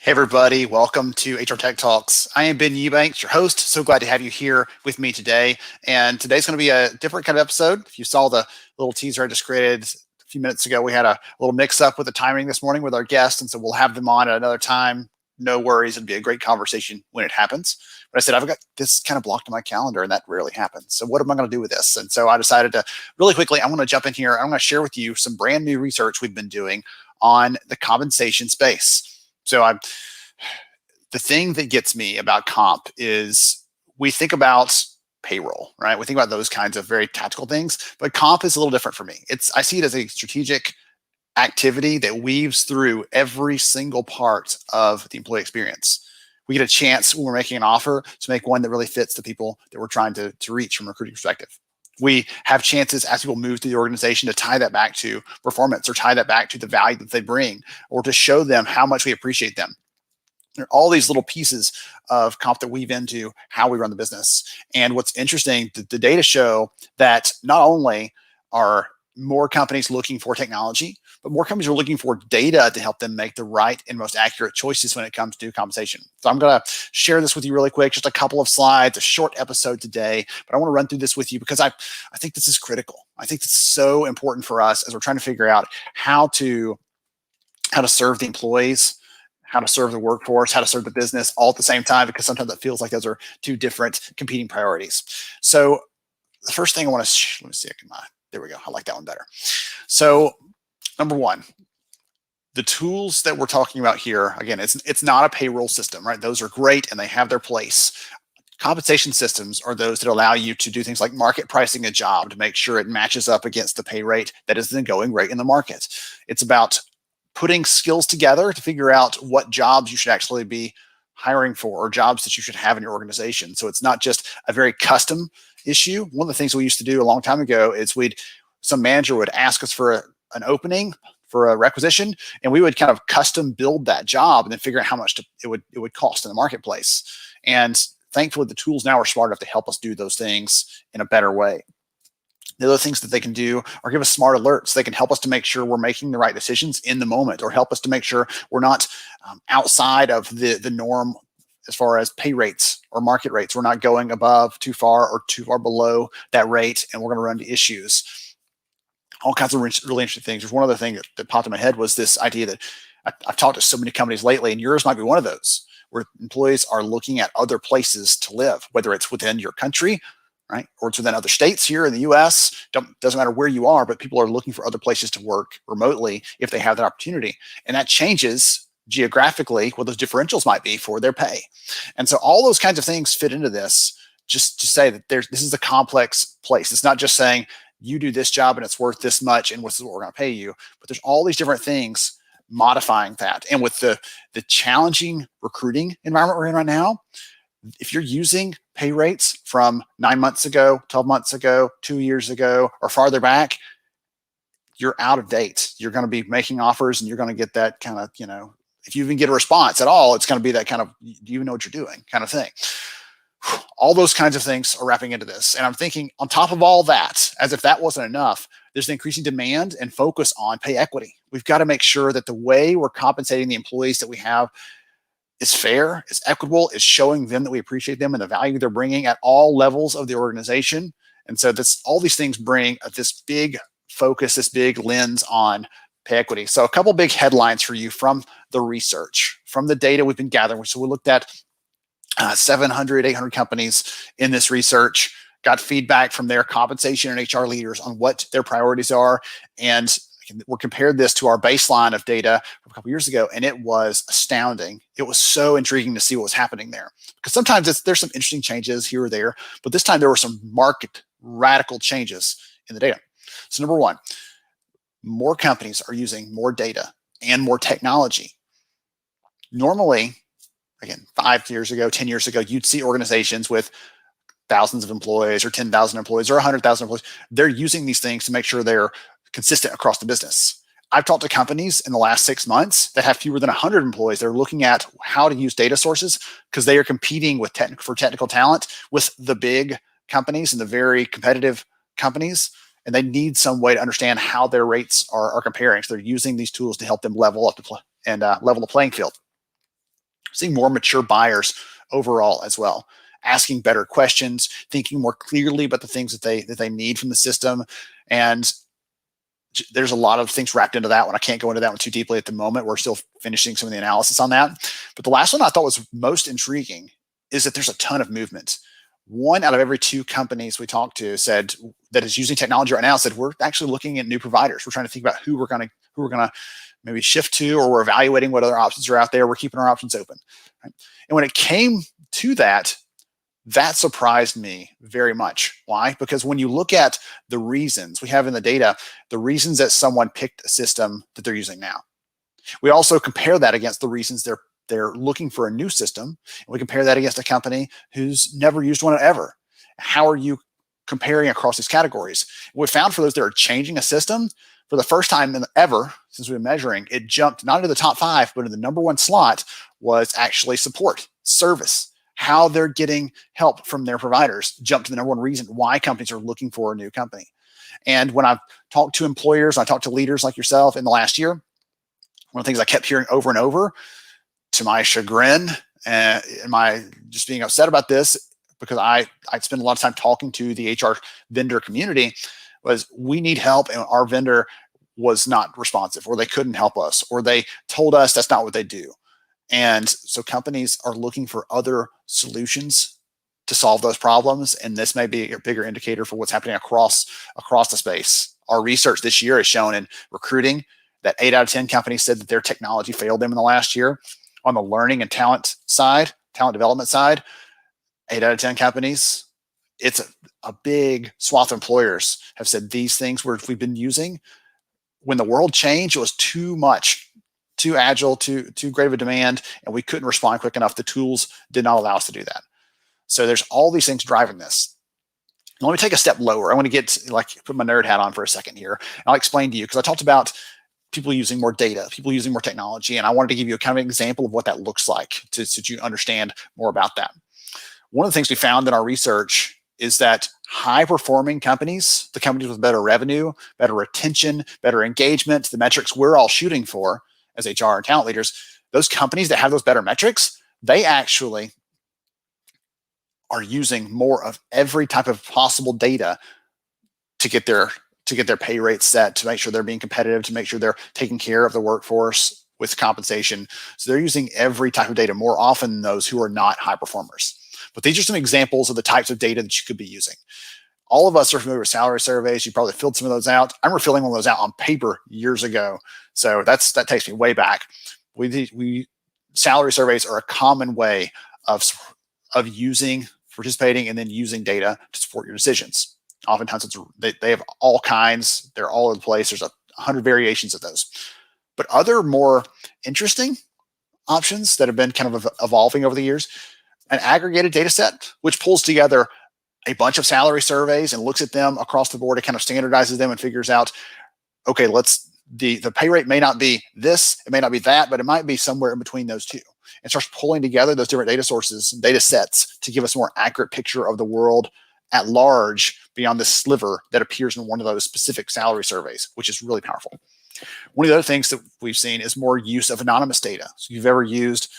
Hey everybody, welcome to HR Tech Talks. I am Ben Eubanks, your host. So glad to have you here with me today. And today's going to be a different kind of episode. If you saw the little teaser I just created a few minutes ago, we had a little mix up with the timing this morning with our guests. And so we'll have them on at another time. No worries. It'll be a great conversation when it happens. But I said, I've got this kind of blocked in my calendar and that rarely happens. So what am I going to do with this? And so I decided to really quickly, I'm going to jump in here. I'm going to share with you some brand new research we've been doing on the compensation space. So the thing that gets me about comp is we think about payroll, right? We think about those kinds of very tactical things, but comp is a little different for me. I see it as a strategic activity that weaves through every single part of the employee experience. We get a chance when we're making an offer to make one that really fits the people that we're trying to reach from a recruiting perspective. We have chances as people move through the organization to tie that back to performance or tie that back to the value that they bring or to show them how much we appreciate them. There are all these little pieces of comp that weave into how we run the business. And what's interesting, the data show that not only are more companies looking for technology, but more companies are looking for data to help them make the right and most accurate choices when it comes to compensation. So I'm going to share this with you really quick, just a couple of slides, a short episode today, but I want to run through this with you because I think this is critical. I think this is so important for us as we're trying to figure out how to serve the employees, how to serve the workforce, how to serve the business all at the same time, because sometimes it feels like those are two different competing priorities. So the first thing I want to, let me see, there we go. I like that one better. So number one, the tools that we're talking about here, again, it's not a payroll system, right? Those are great and they have their place. Compensation systems are those that allow you to do things like market pricing a job to make sure it matches up against the pay rate that is the going rate in the market. It's about putting skills together to figure out what jobs you should actually be hiring for or jobs that you should have in your organization. So it's not just a very custom issue. One of the things we used to do a long time ago is some manager would ask us for an opening for a requisition, and we would kind of custom build that job and then figure out how much it would cost in the marketplace. And thankfully, the tools now are smart enough to help us do those things in a better way. The other things that they can do are give us smart alerts. They can help us to make sure we're making the right decisions in the moment, or help us to make sure we're not outside of the norm as far as pay rates or market rates. We're not going above too far or too far below that rate, and we're going to run into issues. All kinds of really interesting things. There's one other thing that popped in my head was this idea that I've talked to so many companies lately, and yours might be one of those, where employees are looking at other places to live, whether it's within your country, right, or it's within other states here in the U.S. Doesn't matter where you are, but people are looking for other places to work remotely if they have that opportunity. And that changes geographically what those differentials might be for their pay. And so all those kinds of things fit into this, just to say that this is a complex place. It's not just saying you do this job and it's worth this much and this is what we're going to pay you, but there's all these different things modifying that. And with the challenging recruiting environment we're in right now, if you're using pay rates from 9 months ago, 12 months ago, 2 years ago, or farther back, you're out of date. You're going to be making offers and you're going to get that kind of, if you even get a response at all, it's going to be that kind of, do you even know what you're doing kind of thing. All those kinds of things are wrapping into this. And I'm thinking on top of all that, as if that wasn't enough, there's an increasing demand and focus on pay equity. We've got to make sure that the way we're compensating the employees that we have is fair, is equitable, is showing them that we appreciate them and the value they're bringing at all levels of the organization. And so all these things bring this big focus, this big lens on pay equity. So a couple big headlines for you from the research, from the data we've been gathering. So we looked at 700, 800 companies in this research, got feedback from their compensation and HR leaders on what their priorities are. And we're compared this to our baseline of data from a couple years ago, and it was astounding. It was so intriguing to see what was happening there. Because sometimes there's some interesting changes here or there, but this time there were some marked radical changes in the data. So number one, more companies are using more data and more technology. Normally, again, 5 years ago, 10 years ago, you'd see organizations with thousands of employees or 10,000 employees or 100,000 employees. They're using these things to make sure they're consistent across the business. I've talked to companies in the last 6 months that have fewer than 100 employees. They're looking at how to use data sources because they are competing for technical talent with the big companies and the very competitive companies, and they need some way to understand how their rates are comparing. So they're using these tools to help them level up level the playing field. Seeing more mature buyers overall as well, asking better questions, thinking more clearly about the things that they need from the system. And there's a lot of things wrapped into that one. I can't go into that one too deeply at the moment. We're still finishing some of the analysis on that. But the last one I thought was most intriguing is that there's a ton of movement. 1 out of every 2 companies we talked to said that is using technology right now said we're actually looking at new providers. We're trying to think about who we're gonna maybe shift to, or we're evaluating what other options are out there. We're keeping our options open. Right? And when it came to that, that surprised me very much. Why? Because when you look at the reasons we have in the data, the reasons that someone picked a system that they're using now, we also compare that against the reasons they're looking for a new system. And we compare that against a company who's never used one ever. How are you comparing across these categories? We found for those that are changing a system, for the first time ever since we've been measuring, it jumped not into the top 5, but in the number 1 slot was actually support, service, how they're getting help from their providers jumped to the number 1 reason why companies are looking for a new company. And when I've talked to employers, I talked to leaders like yourself in the last year, one of the things I kept hearing over and over, to my chagrin and my just being upset about this, because I spend a lot of time talking to the HR vendor community, was we need help and our vendor was not responsive, or they couldn't help us, or they told us that's not what they do. And so companies are looking for other solutions to solve those problems. And this may be a bigger indicator for what's happening across the space. Our research this year has shown in recruiting that 8 out of 10 companies said that their technology failed them in the last year. On the learning and talent development side, 8 out of 10 companies, it's a big swath of employers have said these things we've been using. When the world changed, it was too much, too agile, too great of a demand, and we couldn't respond quick enough. The tools did not allow us to do that. So there's all these things driving this. Let me take a step lower. I want to put my nerd hat on for a second here. And I'll explain to you, because I talked about people using more data, people using more technology, and I wanted to give you a kind of an example of what that looks like so you understand more about that. One of the things we found in our research is that high-performing companies, the companies with better revenue, better retention, better engagement, the metrics we're all shooting for as HR and talent leaders, those companies that have those better metrics, they actually are using more of every type of possible data to get their pay rates set, to make sure they're being competitive, to make sure they're taking care of the workforce with compensation. So they're using every type of data more often than those who are not high performers. But these are some examples of the types of data that you could be using. All of us are familiar with salary surveys. You probably filled some of those out. I remember filling one of those out on paper years ago. So that takes me way back. Salary surveys are a common way of participating, and then using data to support your decisions. Oftentimes they have all kinds. They're all over the place. There's 100 variations of those. But other more interesting options that have been kind of evolving over the years, an aggregated data set, which pulls together a bunch of salary surveys and looks at them across the board. It kind of standardizes them and figures out, okay, the pay rate may not be this, it may not be that, but it might be somewhere in between those two. And starts pulling together those different data sources and data sets to give us a more accurate picture of the world at large beyond the sliver that appears in one of those specific salary surveys, which is really powerful. One of the other things that we've seen is more use of anonymous data. So if you've ever used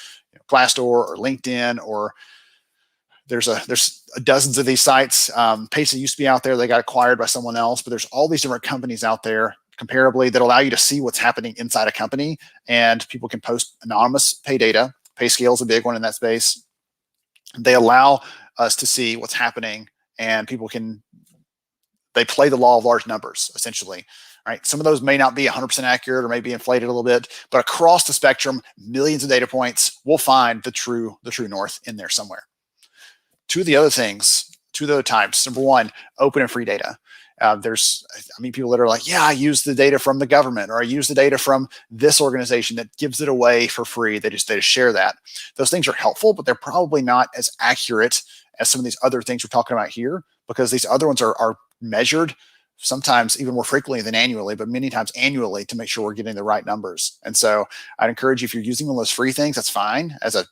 Glassdoor or LinkedIn, or there's dozens of these sites. Payson used to be out there. They got acquired by someone else, but there's all these different companies out there comparably that allow you to see what's happening inside a company, and people can post anonymous pay data. PayScale is a big one in that space. They allow us to see what's happening, and they play the law of large numbers, essentially. Right? Some of those may not be 100% accurate, or may be inflated a little bit, but across the spectrum, millions of data points, we'll find the true north in there somewhere. Two of the other types. Number one, open and free data. People that are like, yeah, I use the data from the government, or I use the data from this organization that gives it away for free. They just share that. Those things are helpful, but they're probably not as accurate as some of these other things we're talking about here, because these other ones are measured sometimes even more frequently than annually, but many times annually, to make sure we're getting the right numbers. And so I'd encourage you, if you're using one of those free things, that's fine as a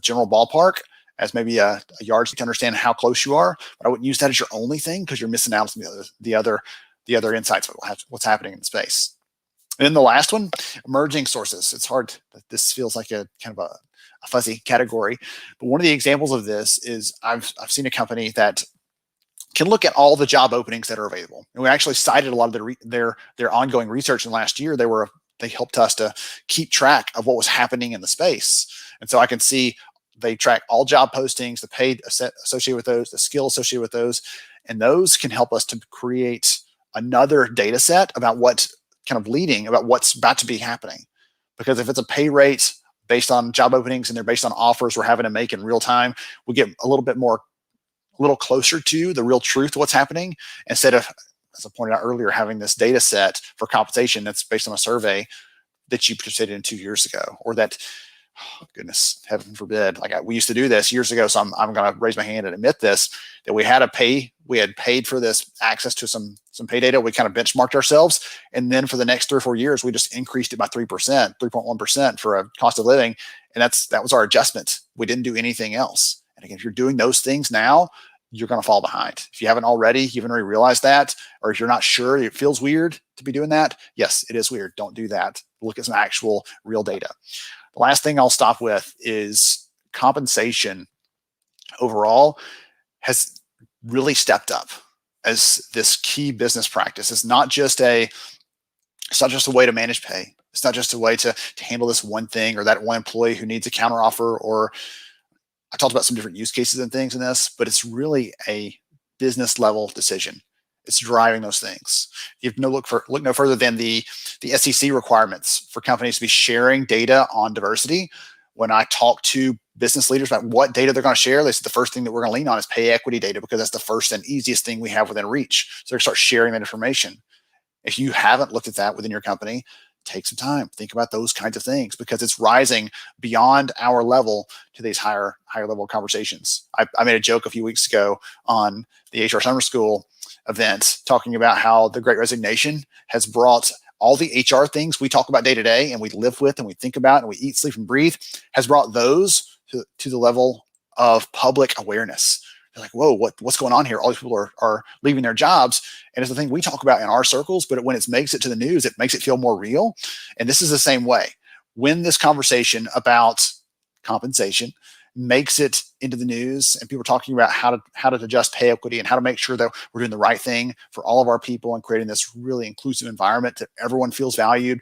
general ballpark, as maybe a yardstick to understand how close you are. But I wouldn't use that as your only thing, because you're missing out on the other insights of what's happening in space. And then the last one, emerging sources. It's hard. This feels like a kind of a fuzzy category. But one of the examples of this is I've seen a company that can look at all the job openings that are available. And we actually cited a lot of their ongoing research in last year. They helped us to keep track of what was happening in the space. And so I can see they track all job postings, the pay associated with those, the skill associated with those, and those can help us to create another data set about what's about what's about to be happening. Because if it's a pay rate based on job openings and they're based on offers we're having to make in real time, we get a little closer to the real truth of what's happening, instead of, as I pointed out earlier, having this data set for compensation that's based on a survey that you participated in 2 years ago, or that, oh, goodness, heaven forbid, we used to do this years ago. So I'm going to raise my hand and admit this, that we had paid for this access to some pay data. We kind of benchmarked ourselves. And then for the next 3 or 4 years, we just increased it by 3%, 3.1% for a cost of living. And that was our adjustment. We didn't do anything else. And again, if you're doing those things now, you're going to fall behind. If you haven't already realized that, or if you're not sure, it feels weird to be doing that. Yes, it is weird. Don't do that. Look at some actual real data. The last thing I'll stop with is compensation overall has really stepped up as this key business practice. It's not just a way to manage pay. It's not just a way to handle this one thing or that one employee who needs a counteroffer, or I talked about some different use cases and things in this, but it's really a business level decision. It's driving those things. You look no further than the SEC requirements for companies to be sharing data on diversity. When I talk to business leaders about what data they're going to share, they said the first thing that we're going to lean on is pay equity data, because that's the first and easiest thing we have within reach. So they're going to start sharing that information. If you haven't looked at that within your company, take some time, think about those kinds of things, because it's rising beyond our level to these higher level conversations. I made a joke a few weeks ago on the HR Summer School event, talking about how the Great Resignation has brought all the HR things we talk about day to day and we live with and we think about and we eat, sleep, and breathe, has brought those to the level of public awareness. They're like, whoa, what's going on here? All these people are leaving their jobs. And it's the thing we talk about in our circles, but when it makes it to the news, it makes it feel more real. And this is the same way. When this conversation about compensation makes it into the news and people are talking about how to adjust pay equity and how to make sure that we're doing the right thing for all of our people and creating this really inclusive environment that everyone feels valued,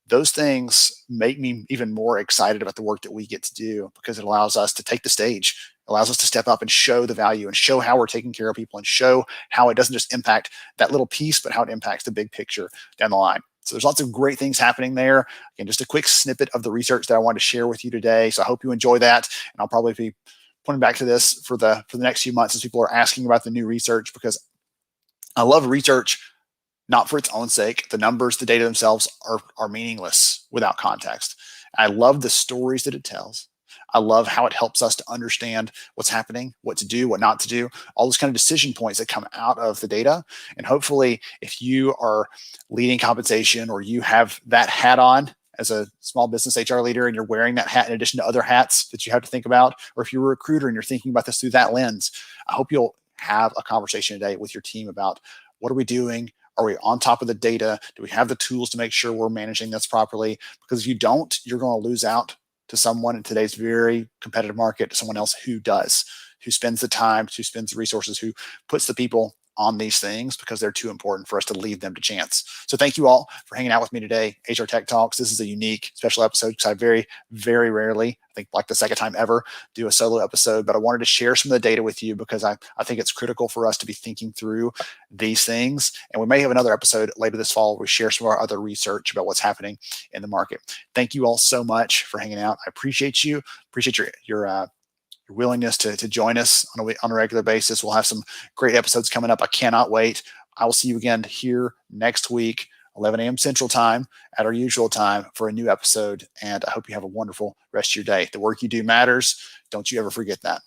those things make me even more excited about the work that we get to do, because it allows us to take the stage, allows us to step up and show the value and show how we're taking care of people and show how it doesn't just impact that little piece, but how it impacts the big picture down the line. So there's lots of great things happening there. Again, just a quick snippet of the research that I wanted to share with you today. So I hope you enjoy that. And I'll probably be pointing back to this for the next few months as people are asking about the new research, because I love research not for its own sake. The numbers, the data themselves are meaningless without context. I love the stories that it tells. I love how it helps us to understand what's happening, what to do, what not to do, all those kind of decision points that come out of the data. And hopefully, if you are leading compensation or you have that hat on as a small business HR leader and you're wearing that hat in addition to other hats that you have to think about, or if you're a recruiter and you're thinking about this through that lens, I hope you'll have a conversation today with your team about what are we doing? Are we on top of the data? Do we have the tools to make sure we're managing this properly? Because if you don't, you're going to lose out to someone in today's very competitive market, someone else who does, who spends the time, who spends the resources, who puts the people on these things, because they're too important for us to leave them to chance. So thank you all for hanging out with me today. HR Tech Talks. This is a unique special episode because I very, very rarely, I think like the second time ever, do a solo episode, but I wanted to share some of the data with you because I think it's critical for us to be thinking through these things. And we may have another episode later this fall where we share some of our other research about what's happening in the market. Thank you all so much for hanging out. I appreciate you. Appreciate your willingness to join us on a regular basis. We'll have some great episodes coming up. I cannot wait. I will see you again here next week, 11 a.m. Central Time at our usual time for a new episode. And I hope you have a wonderful rest of your day. The work you do matters. Don't you ever forget that.